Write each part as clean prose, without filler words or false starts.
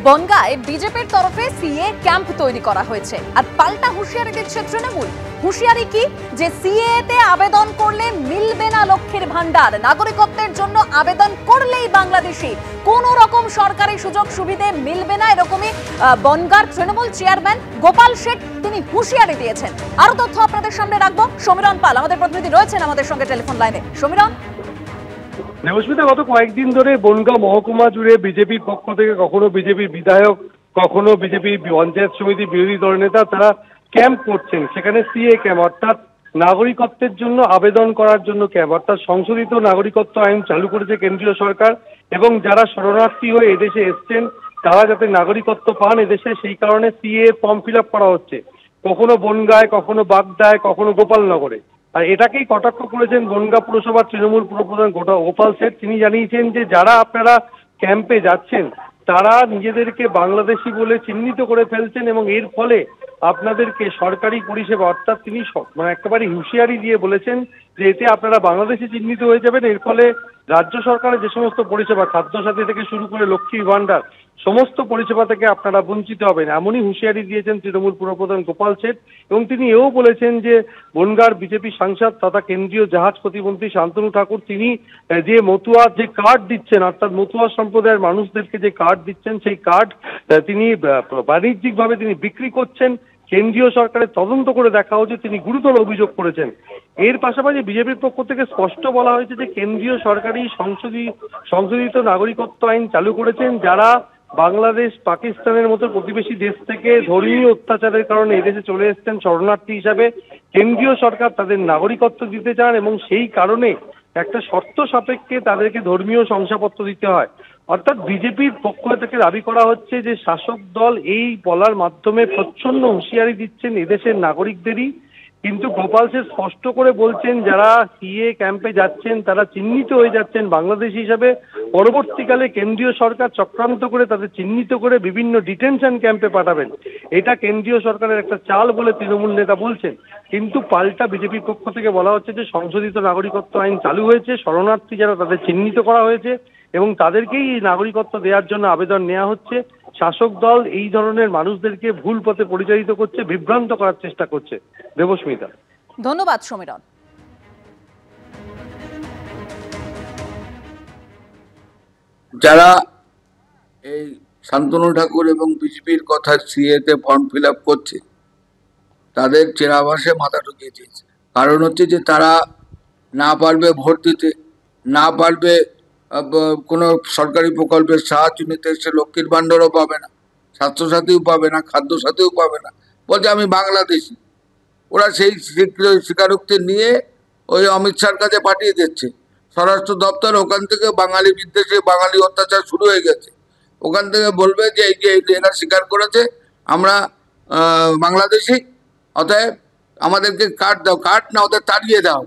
বনগাঁয় বিজেপির তরফে CA camp তৈরি করা হয়েছে আর পাল্টা হুঁশিয়ারি দিচ্ছে তৃণমূল। হুঁশিয়ারি কি যে সিএ তে আবেদন করলে মিলবে না লক্ষ্মীর ভান্ডার, নাগরিকত্বের জন্য আবেদন করলেই বাংলাদেশি, কোন রকম সরকারি সুযোগ সুবিধে মিলবে না, এরকমই বনগাঁর তৃণমূল চেয়ারম্যান গোপাল শেঠ তিনি হুঁশিয়ারি দিয়েছেন। আরো তথ্য আপনাদের সামনে রাখবো। সমীরণ পাল আমাদের প্রতিনিধি রয়েছেন আমাদের সঙ্গে টেলিফোন লাইনে। সমীরণ, দেবস্মিতা, গত কয়েকদিন ধরে বনগাঁ মহকুমা জুড়ে বিজেপির পক্ষ থেকে কখনো বিজেপির বিধায়ক, কখনো বিজেপি পঞ্চায়েত সমিতি বিরোধী দলনেতা তারা ক্যাম্প করছেন। সেখানে সিএ ক্যাম্প, অর্থাৎ নাগরিকত্বের জন্য আবেদন করার জন্য ক্যাম্প, অর্থাৎ সংশোধিত নাগরিকত্ব আইন চালু করেছে কেন্দ্রীয় সরকার এবং যারা শরণার্থী হয়ে এদেশে এসছেন তারা যাতে নাগরিকত্ব পান এদেশে, সেই কারণে সিএ ফর্ম ফিল আপ করা হচ্ছে, কখনো বনগাঁয়, কখনো বাগদায়, কখনো গোপালনগরে। আর এটাকেই কটাক্ষ করেছেন বনগাঁ পুরসভার তৃণমূল পুরপ্রধান গোপাল শেঠ। তিনি জানিয়েছেন যে যারা আপনারা ক্যাম্পে যাচ্ছেন তারা নিজেদেরকে বাংলাদেশি বলে চিহ্নিত করে ফেলছেন এবং এর ফলে আপনাদেরকে সরকারি পরিষেবা, অর্থাৎ তিনি একেবারে হুঁশিয়ারি দিয়ে বলেছেন যে এতে আপনারা বাংলাদেশি চিহ্নিত হয়ে যাবেন। এর ফলে রাজ্য সরকারের যে সমস্ত পরিষেবা, খাদ্যসাথী থেকে শুরু করে লক্ষ্মীর ভান্ডার, সমস্ত পরিষেবা থেকে আপনারা বঞ্চিত হবেন, এমনই হুঁশিয়ারি দিয়েছেন তৃণমূল পুরপ্রধান গোপাল শেঠ। এবং তিনি এও বলেছেন যে বনগাঁর বিজেপি সাংসদ তথা কেন্দ্রীয় জাহাজ প্রতিমন্ত্রী শান্তনু ঠাকুর তিনি যে মতুয়া যে কার্ড দিচ্ছেন, অর্থাৎ মতুয়া সম্প্রদায়ের মানুষদেরকে যে কার্ড দিচ্ছেন সেই কার্ড তিনি বাণিজ্যিকভাবে তিনি বিক্রি করছেন। কেন্দ্রীয় সরকারের তদন্ত করে দেখা হচ্ছে, তিনি গুরুতর অভিযোগ করেছেন। এর পাশাপাশি বিজেপির পক্ষ থেকে স্পষ্ট বলা হয়েছে যে কেন্দ্রীয় সরকারই সংশোধিত নাগরিকত্ব আইন চালু করেছেন যারা বাংলাদেশ, পাকিস্তানের মতো প্রতিবেশী দেশ থেকে ধর্মীয় অত্যাচারের কারণে এদেশে চলে এসেছেন শরণার্থী হিসাবে। কেন্দ্রীয় সরকার তাদের নাগরিকত্ব দিতে চান এবং সেই কারণে একটা শর্ত সাপেক্ষে তাদেরকে ধর্মীয় শংসাপত্র দিতে হয়। অর্থাৎ বিজেপির পক্ষ থেকে দাবি করা হচ্ছে যে শাসক দল এই বলার মাধ্যমে প্রচ্ছন্ন হুঁশিয়ারি দিচ্ছেন এদেশের নাগরিকদেরই। কিন্তু গোপাল শেঠ স্পষ্ট করে বলছেন যারা সিএ ক্যাম্পে যাচ্ছেন তারা চিহ্নিত হয়ে যাচ্ছেন বাংলাদেশি হিসাবে। পরবর্তীকালে কেন্দ্রীয় সরকার চক্রান্ত করে তাদের চিহ্নিত করে বিভিন্ন ডিটেনশন ক্যাম্পে পাঠাবেন। এটা কেন্দ্রীয় সরকারের একটা চাল বলে তৃণমূল নেতা বলছেন। কিন্তু পাল্টা বিজেপির পক্ষ থেকে বলা হচ্ছে যে সংশোধিত নাগরিকত্ব আইন চালু হয়েছে, শরণার্থী যারা তাদের চিহ্নিত করা হয়েছে এবং তাদেরকেই নাগরিকত্ব দেওয়ার জন্য আবেদন নেওয়া হচ্ছে। শাসক দল এই ধরনের মানুষদেরকে ভুল পথে পরিচালিত করছে, বিভ্রান্ত করার চেষ্টা করছে। দেবস্মিতা, ধন্যবাদ সমীরণ। যারা এই শান্তনু ঠাকুর এবং বিজেপির কথা সিএতে ফর্ম ফিল আপ করছে তাদের চেরাবাসে মাথা ঢুকিয়ে দিয়েছে। কারণ হচ্ছে যে তারা না পারবে ভোট দিতে, না পারবে কোনো সরকারি প্রকল্পের সাহায্য নিতে, সে লক্ষ্মীর ভাণ্ডারও পাবে না, স্বাস্থ্যসাথীও পাবে না, খাদ্যসাথীও পাবে না। বলছে আমি বাংলাদেশি। ওরা সেই স্বীকারোক্তি নিয়ে ওই অমিত শাহর কাছে পাঠিয়ে দিচ্ছে স্বরাষ্ট্র দপ্তর। ওখান থেকে বাঙালি বিদ্বেষে, বাঙালি অত্যাচার শুরু হয়ে গেছে। ওখান থেকে বলবে যে এই যে এরা স্বীকার করেছে আমরা বাংলাদেশি, অতএব আমাদেরকে কার্ড দাও, কার্ড না ওদের তাড়িয়ে দাও।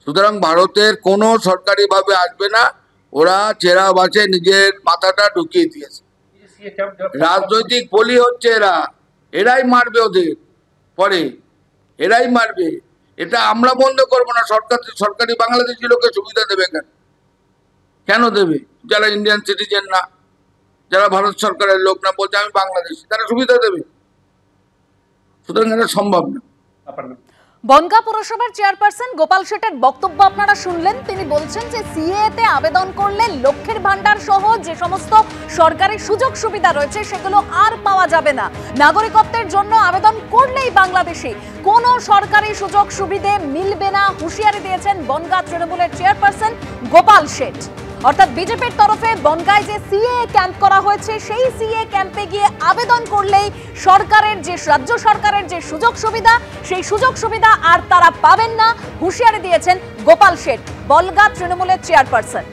সুতরাং ভারতের কোনো সরকারিভাবে আসবে না, ওরা চেরা বাসে নিজের মাথাটা ঢুকিয়ে দিয়েছে। রাজনৈতিক বলি হচ্ছে এরাই মারবে ওদের, পরে এরাই মারবে। এটা আমরা বন্ধ করবো না। সরকারি বাংলাদেশি লোকের সুবিধা দেবে কেন দেবে? যারা ইন্ডিয়ান সিটিজেন না, যারা ভারত সরকারের লোক না, বলছে আমি বাংলাদেশি, তারা সুবিধা দেবে। সুতরাং এটা সম্ভব না। বনগাঁ পুরসভার চেয়ারপারসন গোপাল শেঠের বক্তব্য আপনারা শুনলেন। তিনি বলছেন যে সিএ তে আবেদন করলে লক্ষ্মীর ভান্ডার সহ যে সমস্ত সরকারি সুযোগ সুবিধা রয়েছে সেগুলো আর পাওয়া যাবে না, নাগরিকত্বের জন্য আবেদন করলেই বাংলাদেশি, কোনো সরকারি সুযোগ সুবিধে মিলবে না, হুঁশিয়ারি দিয়েছেন বনগাঁ তৃণমূলের চেয়ারপারসন গোপাল শেঠ। অর্থাৎ বিজেপির তরফে বনগাঁয় যে সিএ ক্যাম্প করা হয়েছে সেই সিএ ক্যাম্পে গিয়ে আবেদন করলেই সরকারের যে রাজ্য সরকারের যে সুযোগ সুবিধা সেই সুযোগ সুবিধা আর তারা পাবেন না, হুঁশিয়ারি দিয়েছেন গোপাল শেঠ, বনগাঁ তৃণমূলের চেয়ারপারসন।